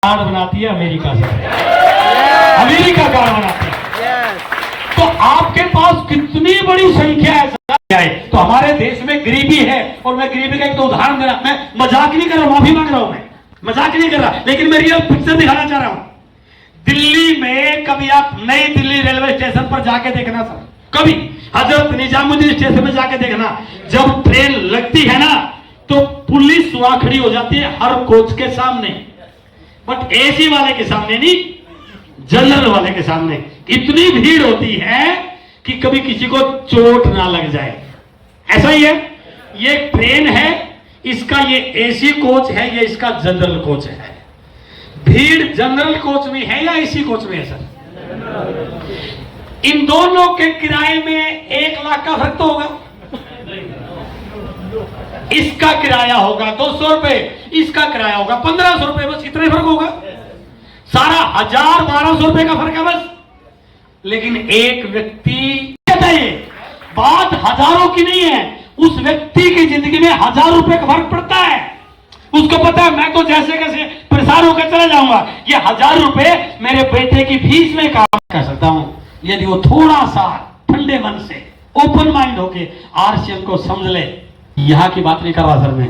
Card बनाती है America से, अमेरिका कार्ड बनाती है। तो आपके पास कितनी बड़ी संख्या है। तो हमारे देश में गरीबी है, और मैं गरीबी का एक तो उदाहरण दे रहा, मैं मजाक नहीं कर रहा, माफी मांग रहा हूं, मैं मजाक नहीं कर रहा, लेकिन मैं रियल पिक्चर दिखाना चाह रहा हूं। दिल्ली में कभी आप नई दिल्ली रेलवे स्टेशन पर जाके देखना सर, कभी हजरत निजामुद्दीन स्टेशन में जाके देखना, जब ट्रेन लगती है ना तो पुलिस वहां खड़ी हो जाती है हर कोच के सामने, बट एसी वाले के सामने नहीं, जनरल वाले के सामने। इतनी भीड़ होती है कि कभी किसी को चोट ना लग जाए। ऐसा ही है, ये ट्रेन है, इसका ये एसी कोच है, ये इसका जनरल कोच है। भीड़ जनरल कोच में है या एसी कोच में है सर? इन दोनों के किराए में 1 लाख का फर्क तो होगा। इसका किराया होगा 200 रुपए, इसका किराया होगा 1500 रुपए, बस इतना फर्क होगा। सारा 1000-1200 रुपए का फर्क है बस। लेकिन एक व्यक्ति, बात हजारों की नहीं है, उस व्यक्ति की जिंदगी में 1000 रुपए का फर्क पड़ता है। उसको पता है मैं तो जैसे कैसे परेशान होकर चला जाऊंगा, ये 1000 रुपए मेरे बेटे की फीस में काम कर सकता हूं यदि वो थोड़ा सा ठंडे मन से, ओपन माइंड होके आरसीएम को समझ ले। यहां की बात नहीं कर रहा सर मैं,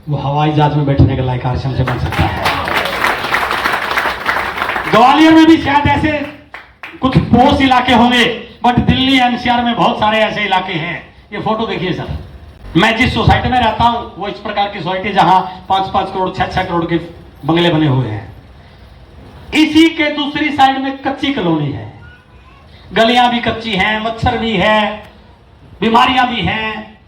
वो हवाई जहाज में बैठने के लायक आरसीएम से बन सकता है। ग्वालियर में भी शायद ऐसे कुछ पोस्ट इलाके होंगे, बट दिल्ली एनसीआर में बहुत सारे ऐसे इलाके हैं। ये फोटो देखिए सर, मैं जिस सोसाइटी में रहता हूं वो इस प्रकार की सोसाइटी जहां 5-5 करोड़ 6-6 करोड़ के बंगले बने हुए हैं। इसी के दूसरी साइड में कच्ची कॉलोनी है, गलियां भी कच्ची हैं, मच्छर भी है, बीमारियां भी हैं,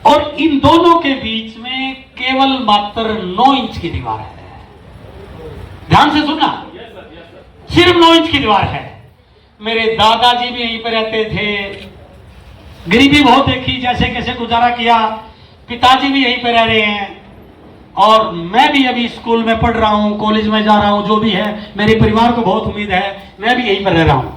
और इन दोनों के बीच में केवल मात्र 9 इंच की दीवार है। ध्यान से सुनना, सिर्फ 9 इंच की दीवार है। मेरे दादाजी भी यहीं पर रहते थे, गरीबी बहुत देखी, जैसे कैसे गुजारा किया। पिताजी भी यहीं पर रह रहे हैं, और मैं भी अभी स्कूल में पढ़ रहा हूं, कॉलेज में जा रहा हूं, जो भी है, मेरे परिवार को बहुत उम्मीद है, मैं भी यहीं पर रह रहा हूं।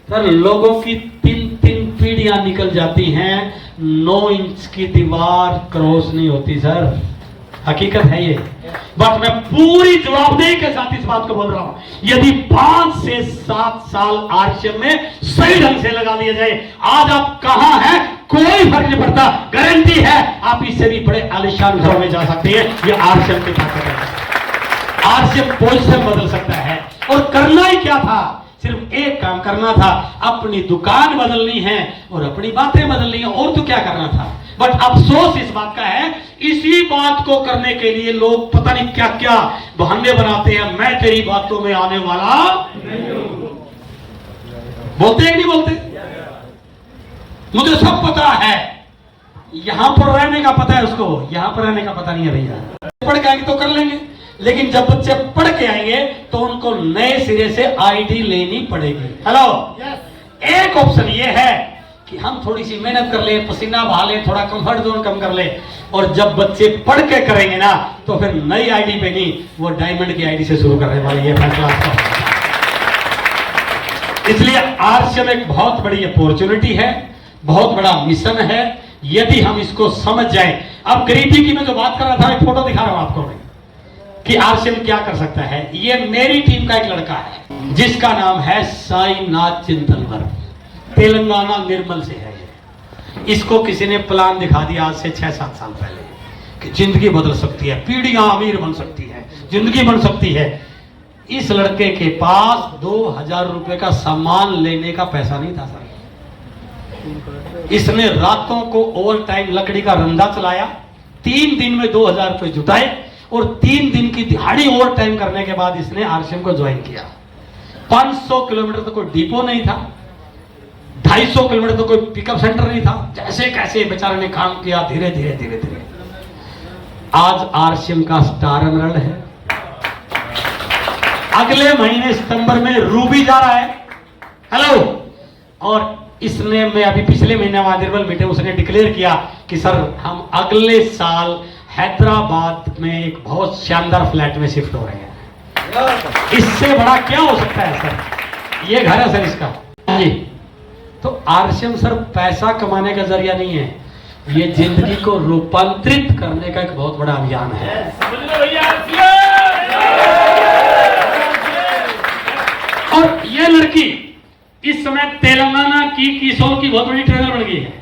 सर लोगों की 3-3 पीढ़ियां निकल जाती हैं, 9 इंच की दीवार क्रॉस नहीं होती सर, हकीकत है ये। बट मैं पूरी जवाबदेही के साथ इस बात को बोल रहा हूं, यदि 5 से 7 साल आरसीएम में सही ढंग से लगा दिया जाए, आज आप कहां हैं कोई फर्क नहीं पड़ता। गारंटी है आप इससे भी बड़े आलिशान घरों में जा सकते हैं। ये आरसीएम की ताकत है। आरसीएम पोजीशन बदल सकता है, और करना ही क्या था, सिर्फ एक काम करना था, अपनी दुकान बदलनी है और अपनी बातें बदलनी है, और तो क्या करना था। बट अफसोस इस बात का है, इसी बात को करने के लिए लोग पता नहीं क्या क्या बहाने बनाते हैं। मैं तेरी बातों में आने वाला बोलते हैं कि नहीं बोलते? मुझे सब पता है, यहां पर रहने का पता है उसको, यहां पर रहने का पता नहीं है भैया। पढ़ के आएंगे तो कर लेंगे, लेकिन जब बच्चे पढ़ के आएंगे तो उनको नए सिरे से आईडी लेनी पड़ेगी। हेलो, एक ऑप्शन ये है कि हम थोड़ी सी मेहनत कर ले, पसीना बहा ले, थोड़ा कंफर्ट जोन कम कर ले, और जब बच्चे पढ़ के करेंगे ना तो फिर नई आईडी पे नहीं, वो डायमंड की आईडी से शुरू करने वाली है फैसला। इसलिए आरसीएम एक बहुत बड़ी अपॉर्चुनिटी है, बहुत बड़ा मिशन है, यदि हम इसको समझ जाएं। अब गरीबी की मैं जो बात कर रहा था, एक फोटो दिखा रहा हूं आपको कि आरसीएम क्या कर सकता है। ये मेरी टीम का एक लड़का है जिसका नाम है साईनाथ चिंतनवर, तेलंगाना निर्मल से है ये। इसको किसी ने प्लान दिखा दिया आज से 6-7 साल पहले कि जिंदगी बदल सकती है, पीढ़ियां अमीर बन सकती है, जिंदगी बन सकती है। इस लड़के के पास 2000 रुपए का सामान लेने का पैसा नहीं था सर। इसने रातों को ओवर टाइम लकड़ी का रंधा चलाया, 3 दिन में 2000 रुपए जुटाए, और 3 दिन की दिहाड़ी ओवर टाइम करने के बाद इसने आरसीएम को ज्वाइन किया। 500 किलोमीटर तो कोई डिपो नहीं था, 250 किलोमीटर तो कोई पिकअप सेंटर नहीं था। जैसे कैसे बेचारे ने काम किया, धीरे धीरे धीरे धीरे आज आरसीएम का स्टार एमरल्ड है। अगले महीने सितंबर में रूबी जा रहा है। हेलो, और इसने, मैं अभी पिछले महीने निर्मल मीटे उसने डिक्लेयर किया कि सर हम अगले साल हैदराबाद में एक बहुत शानदार फ्लैट में शिफ्ट हो रहे हैं। इससे बड़ा क्या हो सकता है सर? ये घर है सर इसका जी। तो आरसीएम सर पैसा कमाने का जरिया नहीं है, ये जिंदगी को रूपांतरित करने का एक बहुत बड़ा अभियान है। की इस समय तेलंगाना की किशोर की बहुत बड़ी ट्रेनर बन गई है।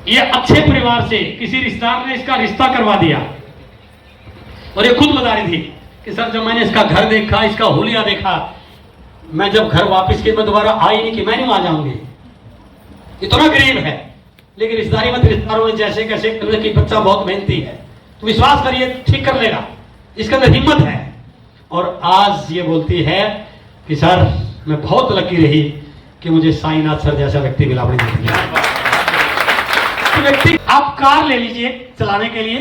ये अच्छे परिवार से किसी रिश्तेदार ने इसका रिश्ता करवा दिया और ये खुद बता रही थी कि सर जब मैंने इसका घर देखा, इसका हुलिया देखा, मैं जब घर वापस की मैं दोबारा आई नहीं कि मैं नहीं वहां जाऊंगी। इतना गरीब है लेकिन रिश्तेदारी में रिश्तेदारों ने जैसे कैसे कर कि बच्चा बहुत मेहनती है, तो विश्वास करिए ठीक कर लेगा, इसके अंदर हिम्मत है। और आज ये बोलती है कि सर मैं बहुत लकी रही कि मुझे साईनाथ सर जैसा व्यक्ति मिला अपनी जिंदगी में। व्यक्ति आप कार ले लीजिए चलाने के लिए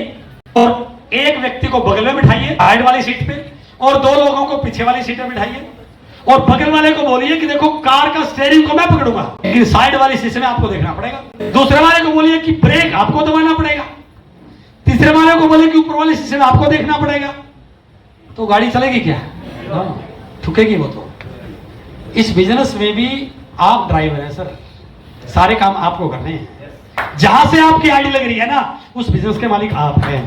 और एक व्यक्ति को बगल में बिठाइए साइड वाली सीट पे और 2 लोगों को पीछे वाली सीट पे बिठाइए और बगल वाले को बोलिए कि देखो कार का स्टीयरिंग को मैं पकड़ूंगा लेकिन साइड वाली शीशे में आपको देखना पड़ेगा। दूसरे वाले को बोलिए कि ब्रेक आपको दबाना पड़ेगा। तीसरे वाले को बोले कि ऊपर वाले शीशे में आपको देखना पड़ेगा। तो गाड़ी चलेगी क्या? ठुकेगी वो। तो इस बिजनेस में भी आप ड्राइवर हैं सर, सारे काम आपको करने हैं। जहां से आपकी आईडी लग रही है ना उस बिजनेस के मालिक आप हैं।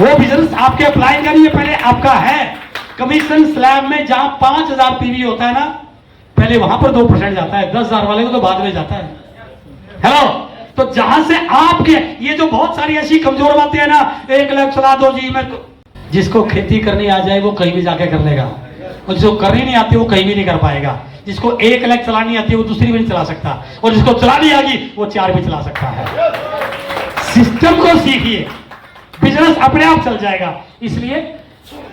वो बिजनेस आपके अप्लाई करिए पहले आपका है। कमीशन स्लैब में जहां 5000 पीवी होता है ना पहले वहां पर 2% जाता है, 10,000 वाले को तो बाद में जाता है। हेलो, तो जहां से आपके ये जो बहुत सारी ऐसी कमजोर बातें हैं ना, 1 लाख चला दो जी, मैं जिसको खेती करनी आ जाए वो कहीं भी जाके कर लेगा और जिसको करनी नहीं आती वो कहीं भी नहीं कर पाएगा। जिसको 1 लाख चलानी आती है वो दूसरी भी नहीं चला सकता और जिसको चलानी आगी वो 4 भी चला सकता है। सिस्टम को सीखिए, बिजनेस अपने आप चल जाएगा। इसलिए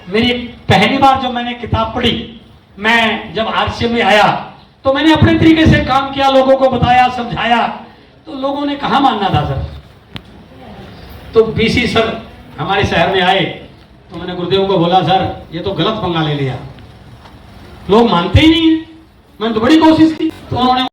मेरी पहली बार जब मैंने किताब पढ़ी, मैं जब आरसीएम में आया तो मैंने अपने तरीके से काम किया, लोगों को बताया, समझाया, तो लोगों ने कहा मानना था सर। तो बीसी सर हमारे शहर में आए तो मैंने गुरुदेव को बोला सर ये तो गलत पंगा ले लिया, लोग मानते ही नहीं है। मैंने तो बड़ी कोशिश की। तो उन्होंने